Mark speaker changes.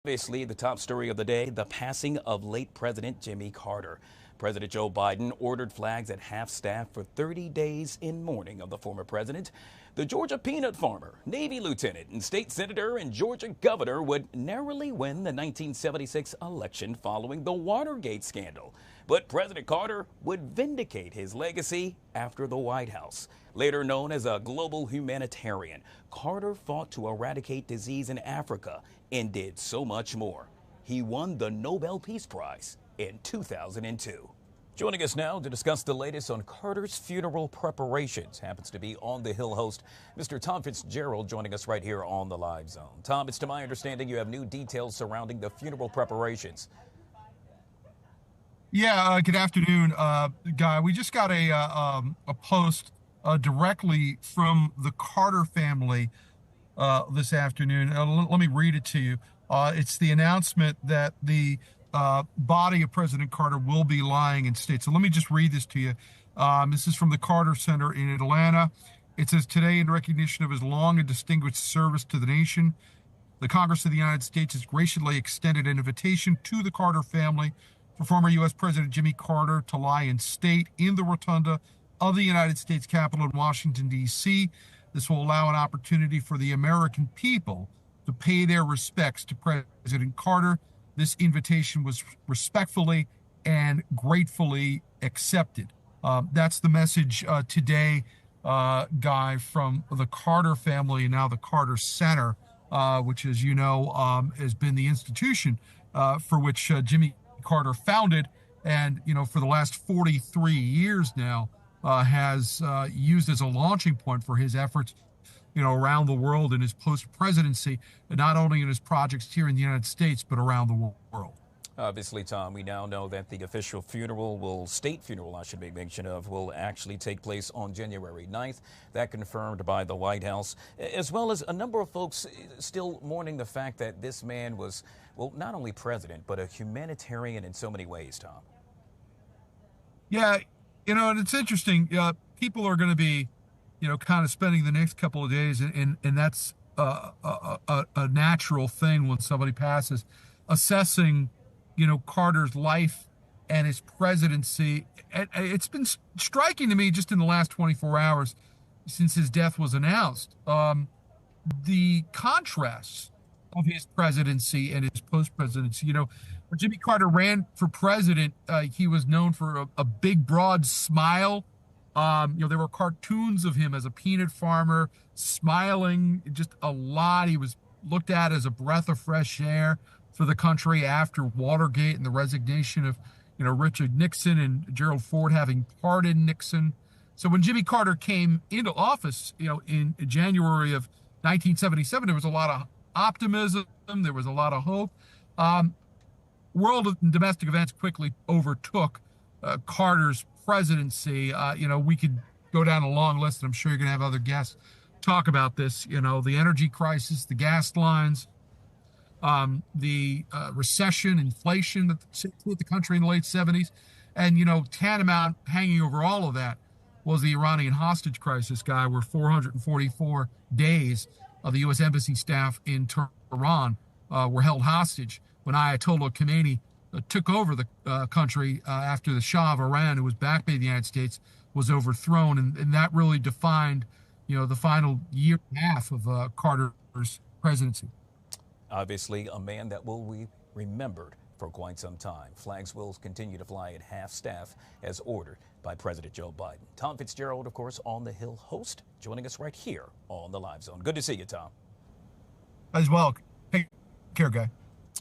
Speaker 1: Obviously, the top story of the day, the passing of late President Jimmy Carter. President Joe Biden ordered flags at half-staff for 30 days in mourning of the former president. The Georgia peanut farmer, Navy lieutenant, and state senator and Georgia governor would narrowly win the 1976 election following the Watergate scandal. But President Carter would vindicate his legacy after the White House. Later known as a global humanitarian, Carter fought to eradicate disease in Africa and did so much more. He won the Nobel Peace Prize in 2002. Joining us now to discuss the latest on Carter's funeral preparations happens to be On the Hill host, Mr. Tom Fitzgerald, joining us right here on the Live Zone. Tom, it's to my understanding you have new details surrounding the funeral preparations.
Speaker 2: Yeah, good afternoon, Guy. We just got a post directly from the Carter family this afternoon. Let me read it to you. It's the announcement that the body of President Carter will be lying in state. So let me just read this to you. This is from the Carter Center in Atlanta. It says, today, in recognition of his long and distinguished service to the nation, the Congress of the United States has graciously extended an invitation to the Carter family for former U.S. President Jimmy Carter to lie in state in the Rotunda of the United States Capitol in Washington, D.C. This will allow an opportunity for the American people to pay their respects to President Carter. This invitation was respectfully and gratefully accepted. That's the message today, Guy, from the Carter family and now the Carter Center, which, as you know, has been the institution for which Jimmy Carter founded and, for the last 43 years now has used as a launching point for his efforts, around the world in his post-presidency, not only in his projects here in the United States, but around the world.
Speaker 1: Obviously, Tom, we now know that the official funeral state funeral, I should make mention of, will actually take place on January 9th. That confirmed by the White House, as well as a number of folks still mourning the fact that this man was, well, not only president, but a humanitarian in so many ways, Tom.
Speaker 2: Yeah, and it's interesting. People are going to be, kind of spending the next couple of days, and that's a natural thing when somebody passes, assessing Carter's life and his presidency. It's been striking to me just in the last 24 hours since his death was announced, the contrasts of his presidency and his post-presidency. When Jimmy Carter ran for president, he was known for a big, broad smile. There were cartoons of him as a peanut farmer, smiling just a lot. He was looked at as a breath of fresh air for the country after Watergate and the resignation of, Richard Nixon and Gerald Ford having pardoned Nixon. So when Jimmy Carter came into office, in January of 1977, there was a lot of optimism. There was a lot of hope. World and domestic events quickly overtook Carter's presidency. We could go down a long list, and I'm sure you're going to have other guests talk about this. The energy crisis, the gas lines, the recession, inflation that hit the country in the late 70s. And, tantamount hanging over all of that was the Iranian hostage crisis, Guy, where 444 days of the U.S. Embassy staff in Tehran were held hostage when Ayatollah Khomeini took over the country after the Shah of Iran, who was backed by the United States, was overthrown. And that really defined, the final year and a half of Carter's presidency.
Speaker 1: Obviously, a man that will be remembered for quite some time. Flags will continue to fly at half-staff as ordered by President Joe Biden. Tom Fitzgerald, of course, On the Hill host, joining us right here on the Live Zone. Good to see you, Tom.
Speaker 2: As well. Take care, Guy.